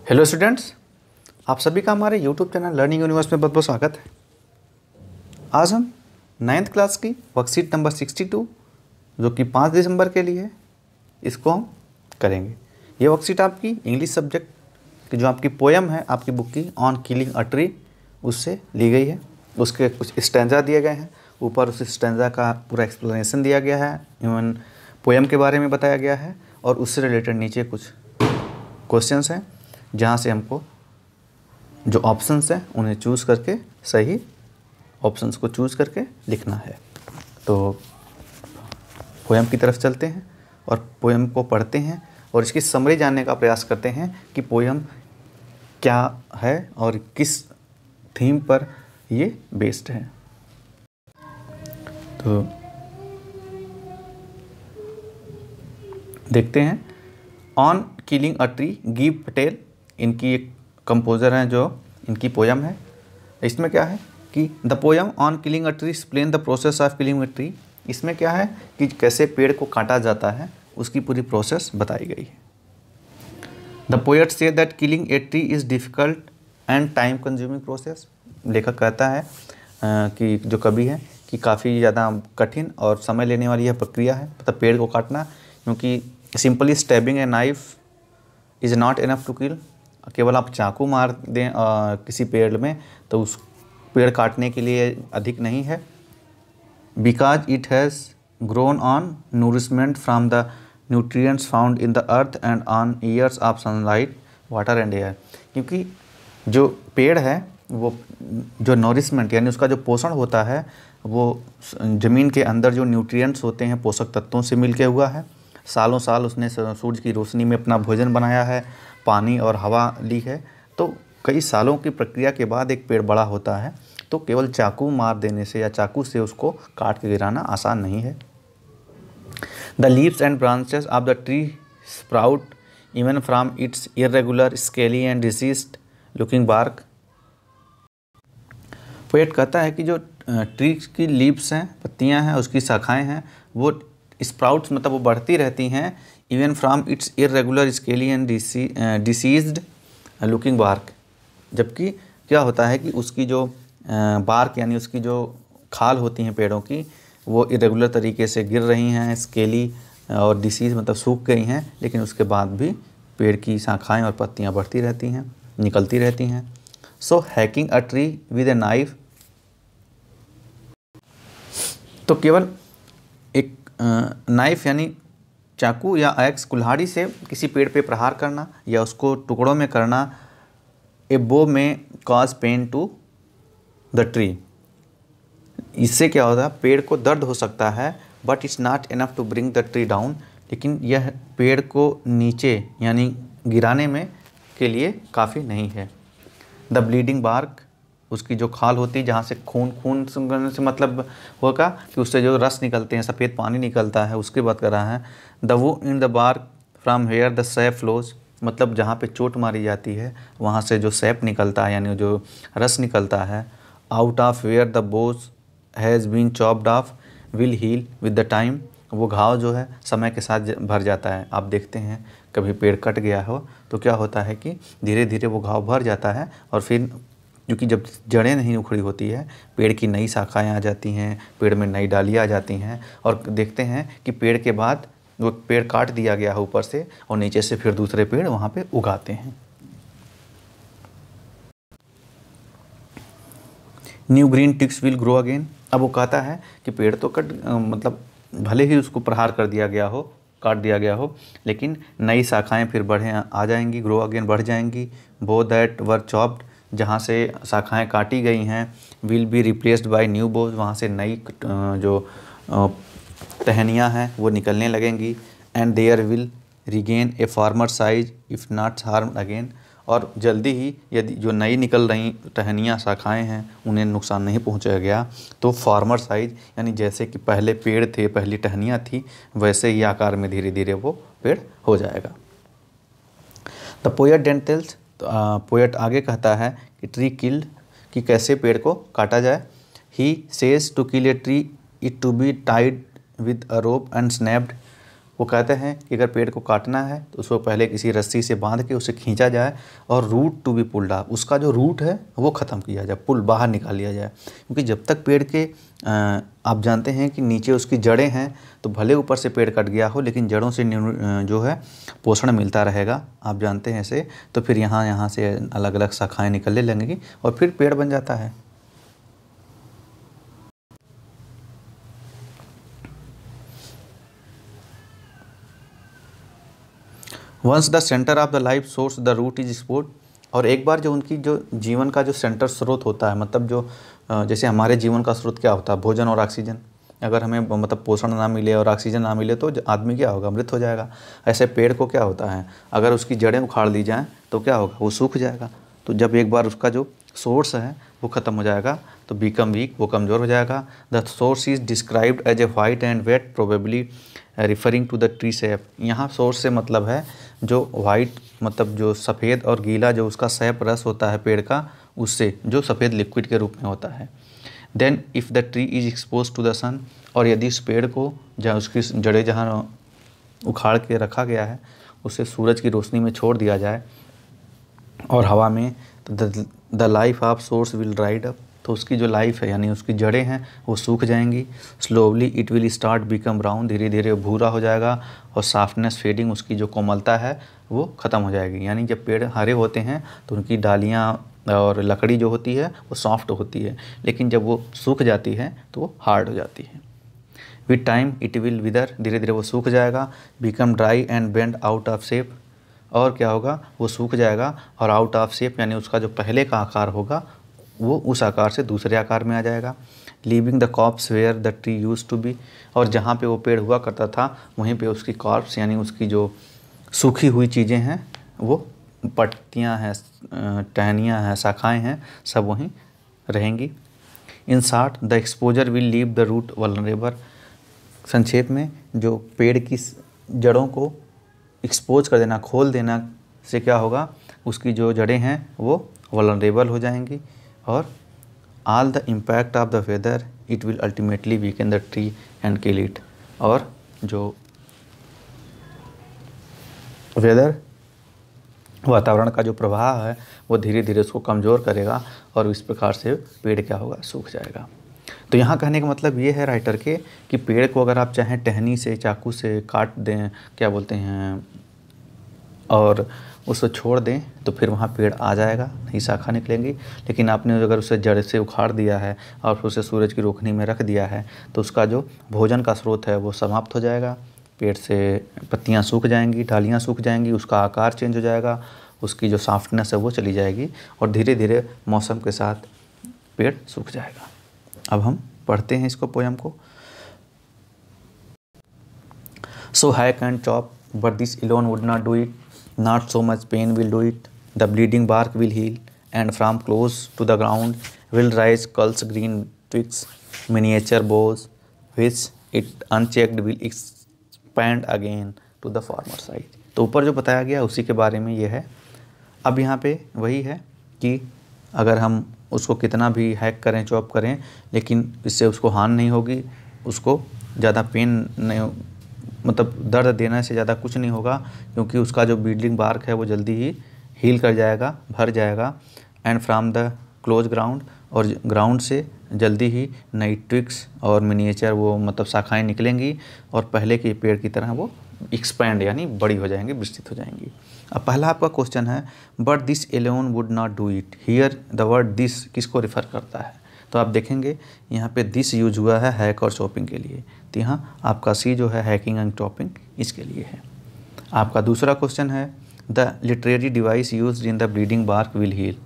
Hello students, आप सभी का हमारे यूट्यूब चैनल लर्निंग यूनिवर्स में बहुत बहुत स्वागत है। आज हम 9th क्लास की वर्कशीट नंबर 62 जो कि 5 दिसंबर के लिए है, इसको हम करेंगे। ये वर्कशीट आपकी इंग्लिश सब्जेक्ट की जो आपकी पोएम है आपकी बुक की ऑन किलिंग अ ट्री उससे ली गई है। उसके कुछ स्टैंजा दिए गए हैं, ऊपर उस स्टैंजा का पूरा एक्सप्लेनेशन दिया गया है, इवन पोएम के बारे में बताया गया है और उससे रिलेटेड नीचे कुछ क्वेश्चंस हैं जहाँ से हमको जो ऑप्शंस हैं उन्हें चूज़ करके सही ऑप्शंस को चूज़ करके लिखना है। तो पोएम की तरफ चलते हैं और पोएम को पढ़ते हैं और इसकी समरी जानने का प्रयास करते हैं कि पोएम क्या है और किस थीम पर ये बेस्ड है। तो देखते हैं। On killing a tree, give Patel इनकी एक कंपोज़र हैं जो इनकी पोएम है। इसमें क्या है कि the poem on killing a tree explain the process of killing a tree. इसमें क्या है कि कैसे पेड़ को काटा जाता है उसकी पूरी प्रोसेस बताई गई है। The poet say that killing a tree is difficult and time consuming process. लेखक कहता है कि जो कवि है कि काफ़ी ज़्यादा कठिन और समय लेने वाली यह प्रक्रिया है, मतलब पेड़ को काटना, क्योंकि simply stabbing a knife is not enough to kill. केवल आप चाकू मार दें किसी पेड़ में तो उस पेड़ काटने के लिए अधिक नहीं है। Because it has grown on nourishment from the nutrients found in the earth and on years of sunlight water and air. क्योंकि जो पेड़ है वो जो नॉरिशमेंट यानी उसका जो पोषण होता है वो ज़मीन के अंदर जो न्यूट्रिएंट्स होते हैं पोषक तत्वों से मिल के हुआ है। सालों साल उसने सूरज की रोशनी में अपना भोजन बनाया है, पानी और हवा ली है, तो कई सालों की प्रक्रिया के बाद एक पेड़ बड़ा होता है। तो केवल चाकू मार देने से या चाकू से उसको काट के गिराना आसान नहीं है। The leaves and branches of the tree sprout even from its irregular scaly and diseased looking bark. Poet कहता है कि जो ट्री की लीव्स हैं, पत्तियां हैं, उसकी शाखाएं हैं, वो स्प्राउट्स मतलब वो बढ़ती रहती हैं, even from its irregular scaly and diseased looking bark. जबकि क्या होता है कि उसकी जो बार्क यानी उसकी जो खाल होती हैं पेड़ों की वो इरेगुलर तरीके से गिर रही हैं, स्केली और डिसीज़ मतलब सूख गई हैं, लेकिन उसके बाद भी पेड़ की शाखाएं और पत्तियां बढ़ती रहती हैं, निकलती रहती हैं। So hacking a tree with a knife, तो केवल एक नाइफ यानी चाकू या एक्स कुल्हाड़ी से किसी पेड़ पे प्रहार करना या उसको टुकड़ों में करना, a blow may cause pain to the tree. इससे क्या होता है, पेड़ को दर्द हो सकता है, but it's not enough to bring the tree down. लेकिन यह पेड़ को नीचे यानी गिराने में के लिए काफ़ी नहीं है। द ब्लीडिंग बार्क, उसकी जो खाल होती है जहाँ से खून से मतलब होगा कि उससे जो रस निकलते हैं, सफ़ेद पानी निकलता है, उसकी बात कर रहा है। द वो in the bark from here the sap flows, मतलब जहाँ पे चोट मारी जाती है वहाँ से जो सैप निकलता है यानी जो रस निकलता है। Out of where the boughs has been chopped off will heal with the time, वो घाव जो है समय के साथ भर जाता है। आप देखते हैं कभी पेड़ कट गया हो तो क्या होता है कि धीरे धीरे वो घाव भर जाता है और फिर क्योंकि जब जड़ें नहीं उखड़ी होती है, पेड़ की नई शाखाएं आ जाती हैं, पेड़ में नई डालियाँ आ जाती हैं और देखते हैं कि पेड़ के बाद वो पेड़ काट दिया गया है ऊपर से और नीचे से फिर दूसरे पेड़ वहाँ पे उगाते हैं। New green ticks will grow again. अब वो कहता है कि पेड़ तो मतलब भले ही उसको प्रहार कर दिया गया हो, काट दिया गया हो, लेकिन नई शाखाएं फिर आ जाएंगी, ग्रो अगेन बढ़ जाएंगी। बो दैट वर चॉप्ड, जहाँ से शाखाएं काटी गई हैं, will be replaced by new boughs, वहाँ से नई जो टहनियाँ हैं वो निकलने लगेंगी। And there will regain a former size if not harm again, और जल्दी ही यदि जो नई निकल रही टहनियाँ शाखाएं हैं उन्हें नुकसान नहीं पहुंचाया गया तो फार्मर साइज यानी जैसे कि पहले पेड़ थे, पहली टहनियाँ थी, वैसे ही आकार में धीरे धीरे वो पेड़ हो जाएगा। The poet then tells, poet आगे कहता है कि ट्री किल्ड, कि कैसे पेड़ को काटा जाए। He says to kill a tree it to be tied with a rope and snapped, वो कहते हैं कि अगर पेड़ को काटना है तो उसको पहले किसी रस्सी से बांध के उसे खींचा जाए और root to be pulled out, उसका जो रूट है वो ख़त्म किया जाए, पुल बाहर निकाल लिया जाए। क्योंकि जब तक पेड़ के आप जानते हैं कि नीचे उसकी जड़ें हैं, तो भले ऊपर से पेड़ कट गया हो लेकिन जड़ों से जो है पोषण मिलता रहेगा, आप जानते हैं ऐसे, तो फिर यहाँ से अलग अलग शाखाएँ निकलने लगेंगी और फिर पेड़ बन जाता है। Once the centre of the life source the root is exposed, और एक बार जो उनकी जो जीवन का जो सेंटर स्रोत होता है, मतलब जो जैसे हमारे जीवन का स्रोत क्या होता है, भोजन और ऑक्सीजन। अगर हमें मतलब पोषण ना मिले और ऑक्सीजन ना मिले तो आदमी क्या होगा, मृत हो जाएगा। ऐसे पेड़ को क्या होता है, अगर उसकी जड़ें उखाड़ ली जाएँ तो क्या होगा, वो सूख जाएगा। तो जब एक बार उसका जो सोर्स है वो ख़त्म हो जाएगा तो बिकम वीक, वो कमज़ोर हो जाएगा। The source is described as a white and wet, probably referring to the tree sap. यहाँ सोर्स से मतलब है जो वाइट, मतलब जो सफ़ेद और गीला जो उसका सैप रस होता है पेड़ का, उससे जो सफ़ेद लिक्विड के रूप में होता है। Then if the tree is expose to the sun, और यदि उस पेड़ को जहाँ उसकी जड़ें जहाँ उखाड़ के रखा गया है उसे सूरज की रोशनी में छोड़ दिया जाए और हवा में, तो the life of source will dried up, तो उसकी जो लाइफ है यानी उसकी जड़ें हैं वो सूख जाएंगी। Slowly it will start become brown, धीरे धीरे भूरा हो जाएगा, और सॉफ्टनेस फेडिंग, उसकी जो कोमलता है वो ख़त्म हो जाएगी। यानी जब पेड़ हरे होते हैं तो उनकी डालियाँ और लकड़ी जो होती है वो सॉफ्ट होती है, लेकिन जब वो सूख जाती है तो वो हार्ड हो जाती है। विद टाइम इट विल विदर, धीरे धीरे वो सूख जाएगा, become dry and bend out of shape, और क्या होगा, वो सूख जाएगा और आउट ऑफ शेप यानी उसका जो पहले का आकार होगा वो उस आकार से दूसरे आकार में आ जाएगा। Leaving the copse where the tree use to be, और जहाँ पे वो पेड़ हुआ करता था वहीं पे उसकी कॉर्प्स यानी उसकी जो सूखी हुई चीज़ें हैं, वो पत्तियाँ हैं, टहनियाँ हैं, शाखाएँ हैं, सब वहीं रहेंगी। In short the exposure will leave the root vulnerable, संक्षेप में जो पेड़ की जड़ों को एक्सपोज कर देना, खोल देना से क्या होगा, उसकी जो जड़ें हैं वो वल्नरेबल हो जाएंगी, और all the impact of the whether it will ultimately weaken the tree and kill it, और जो वेदर वातावरण का जो प्रभाव है वो धीरे धीरे उसको कमज़ोर करेगा और इस प्रकार से पेड़ क्या होगा, सूख जाएगा। तो यहाँ कहने का मतलब ये है राइटर के कि पेड़ को अगर आप चाहें टहनी से, चाकू से काट दें, क्या बोलते हैं, और उसको छोड़ दें तो फिर वहाँ पेड़ आ जाएगा, नई शाखा निकलेंगी। लेकिन आपने अगर उसे जड़ से उखाड़ दिया है और फिर उसे सूरज की रोशनी में रख दिया है तो उसका जो भोजन का स्रोत है वो समाप्त हो जाएगा, पेड़ से पत्तियाँ सूख जाएंगी, डालियाँ सूख जाएंगी, उसका आकार चेंज हो जाएगा, उसकी जो सॉफ्टनेस है वो चली जाएगी, और धीरे धीरे मौसम के साथ पेड़ सूख जाएगा। अब हम पढ़ते हैं इसको, पोयम को। So hack and chop but this alone would not do it, not so much pain will do it, the bleeding bark will heal, and from close to the ground will rise culls green twigs, miniature boughs, which it unchecked will expand again to the former size। तो ऊपर जो बताया गया उसी के बारे में ये है। अब यहाँ पे वही है कि अगर हम उसको कितना भी हैक करें, चॉप करें, लेकिन इससे उसको हार्म नहीं होगी, उसको ज़्यादा पेन नहीं, मतलब दर्द देने से ज़्यादा कुछ नहीं होगा, क्योंकि उसका जो ब्लीडिंग बार्क है वो जल्दी ही हील कर जाएगा, भर जाएगा। And from the close ground, और ग्राउंड से जल्दी ही नई ट्विग्स और मिनिएचर वो मतलब शाखाएं निकलेंगी, और पहले के पेड़ की तरह वो एक्सपैंड यानी बड़ी हो जाएंगी, विस्तृत हो जाएंगी। अब पहला आपका क्वेश्चन है, but this alone would not do it. Here the word this किसको रिफ़र करता है, तो आप देखेंगे यहाँ पे दिस यूज हुआ है हैक और चॉपिंग के लिए, तो यहाँ आपका सी जो है हैकिंग एंड चॉपिंग इसके लिए है। आपका दूसरा क्वेश्चन है, the literary device used in the bleeding bark will heal.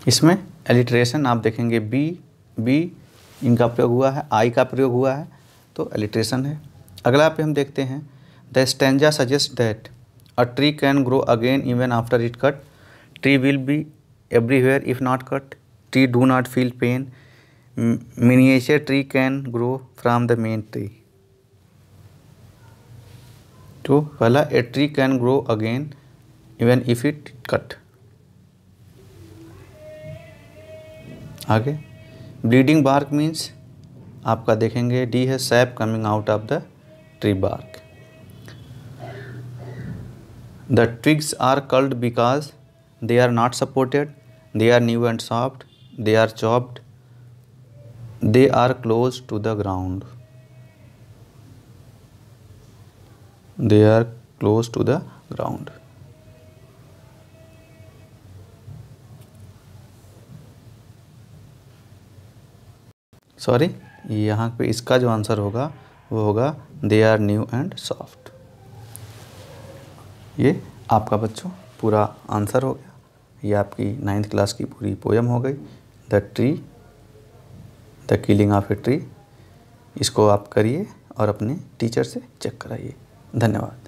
इसमें एलिट्रेशन आप देखेंगे बी इनका प्रयोग हुआ है, आई का प्रयोग हुआ है, तो एलिट्रेशन है। अगला पे हम देखते हैं, the stanza suggest that a tree can grow again even after it cut, tree will be everywhere if not cut, tree do not feel pain, miniature tree can grow from the main tree. तो पहला, a tree can grow again even if it cut. आगे, bleeding bark means आपका देखेंगे D है sap coming out of the tree bark. The twigs are curled because they are not supported, they are new and soft, they are chopped, they are close to the ground, they are close to the ground. Sorry, यहाँ पे इसका जो answer होगा वो होगा they are new and soft. ये आपका बच्चों पूरा आंसर हो गया। ये आपकी 9th क्लास की पूरी पोयम हो गई, the tree, the killing of a tree. इसको आप करिए और अपने टीचर से चेक कराइए। धन्यवाद।